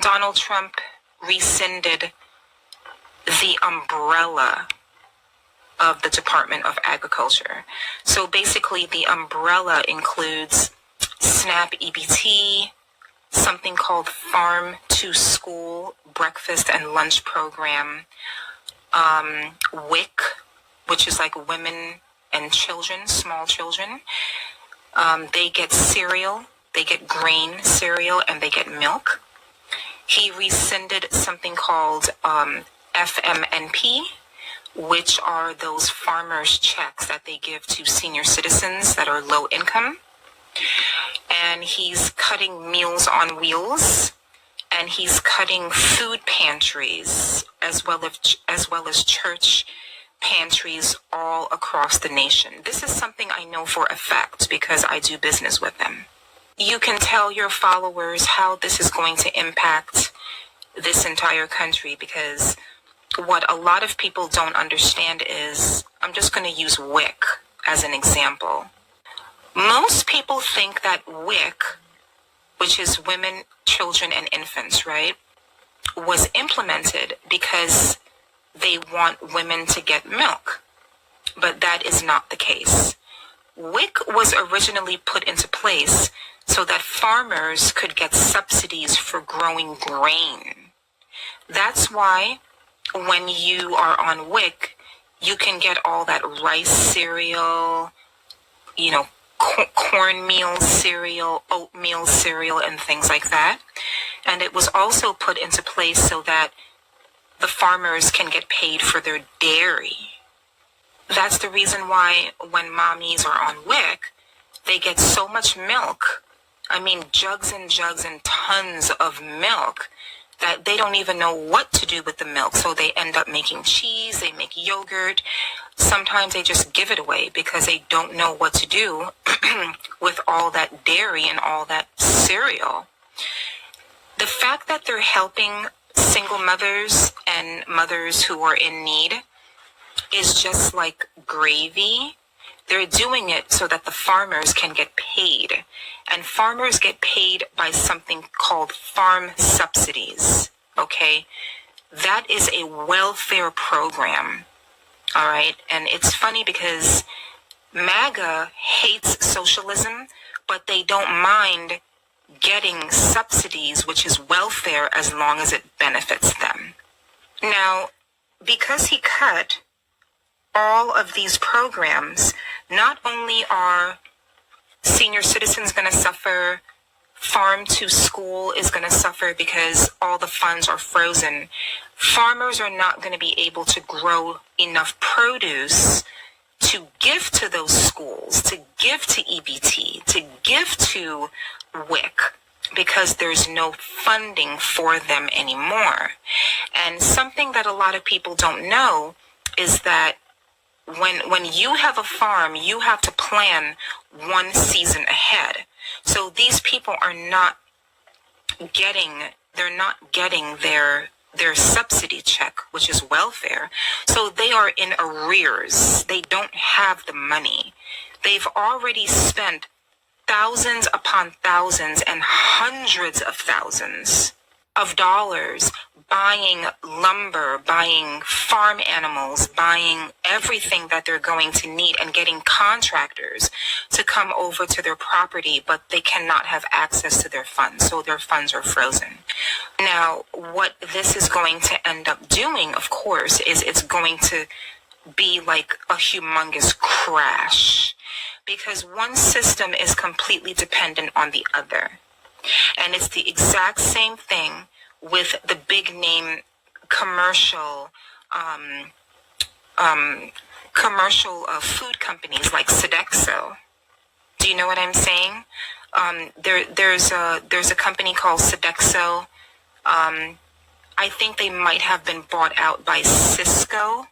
Donald Trump rescinded the umbrella of the Department of Agriculture. So basically, the umbrella includes SNAP EBT, something called Farm to School breakfast and lunch program, WIC, which is like women and children, small children. They get cereal, they get grain cereal, and they get milk. He rescinded something called FMNP, which are those farmers' checks that they give to senior citizens that are low income. And he's cutting Meals on Wheels, and he's cutting food pantries as well as church pantries all across the nation. This is something I know for a fact because I do business with them. You can tell your followers how this is going to impact this entire country, because what a lot of people don't understand is, I'm just going to use WIC as an example. Most people think that WIC, which is women, children, and infants, right, was implemented because they want women to get milk. But that is not the case. WIC was originally put into place so that farmers could get subsidies for growing grain. That's why when you are on WIC, you can get all that rice cereal, cornmeal cereal, oatmeal cereal, and things like that. And it was also put into place so that the farmers can get paid for their dairy. That's the reason why when mommies are on WIC, they get so much milk. I mean, jugs and jugs and tons of milk that they don't even know what to do with the milk. So they end up making cheese, they make yogurt. Sometimes they just give it away because they don't know what to do with all that dairy and all that cereal. The fact that they're helping single mothers and mothers who are in need is just like gravy. They're doing it so that the farmers can get paid. And farmers get paid by something called farm subsidies, okay? That is a welfare program, all right? And it's funny because MAGA hates socialism, but they don't mind getting subsidies, which is welfare, as long as it benefits them. Now, because he cut all of these programs, not only are senior citizens going to suffer, Farm to School is going to suffer because all the funds are frozen. Farmers are not going to be able to grow enough produce to give to those schools, to give to EBT, to give to WIC, because there's no funding for them anymore. And something that a lot of people don't know is that when you have a farm, you have to plan one season ahead. So these people are not getting their subsidy check, which is welfare. So they are in arrears. They don't have the money. They've already spent thousands upon thousands and hundreds of thousands of dollars buying lumber, buying farm animals, buying everything that they're going to need, and getting contractors to come over to their property, but they cannot have access to their funds, so their funds are frozen. Now, what this is going to end up doing, of course, is it's going to be like a humongous crash, because one system is completely dependent on the other. And it's the exact same thing with the big name commercial food companies like Sodexo. Do you know what I'm saying? There's a company called Sodexo. I think they might have been bought out by Cisco.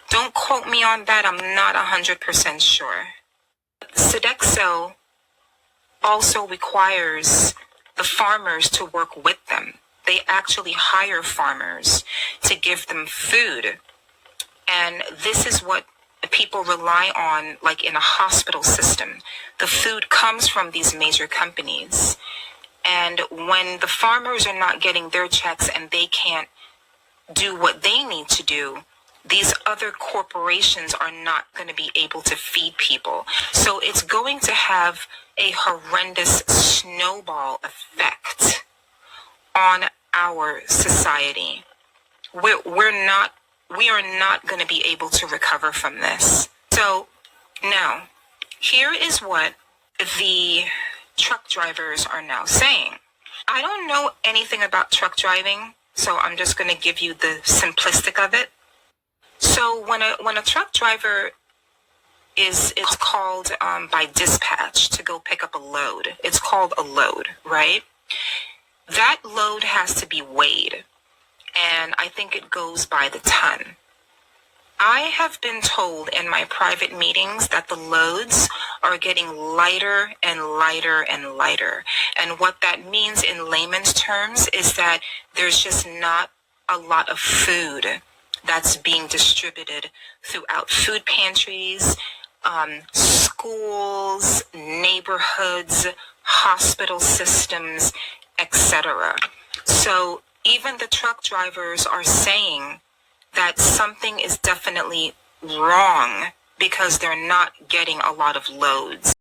Don't quote me on that. I'm not 100% sure. Sodexo also requires the farmers to work with them. They actually hire farmers to give them food. And this is what people rely on, like in a hospital system. The food comes from these major companies. And when the farmers are not getting their checks and they can't do what they need to do, these other corporations are not going to be able to feed people. So it's going to have a horrendous snowball effect on our society. We are not going to be able to recover from this. So now, here is what the truck drivers are now saying. I don't know anything about truck driving, so I'm just going to give you the simplistic of it. So when a truck driver is called by dispatch to go pick up a load, it's called a load, right? That load has to be weighed, and I think it goes by the ton. I have been told in my private meetings that the loads are getting lighter and lighter and lighter. And what that means in layman's terms is that there's just not a lot of food that's being distributed throughout food pantries, schools, neighborhoods, hospital systems, etc. So even the truck drivers are saying that something is definitely wrong because they're not getting a lot of loads.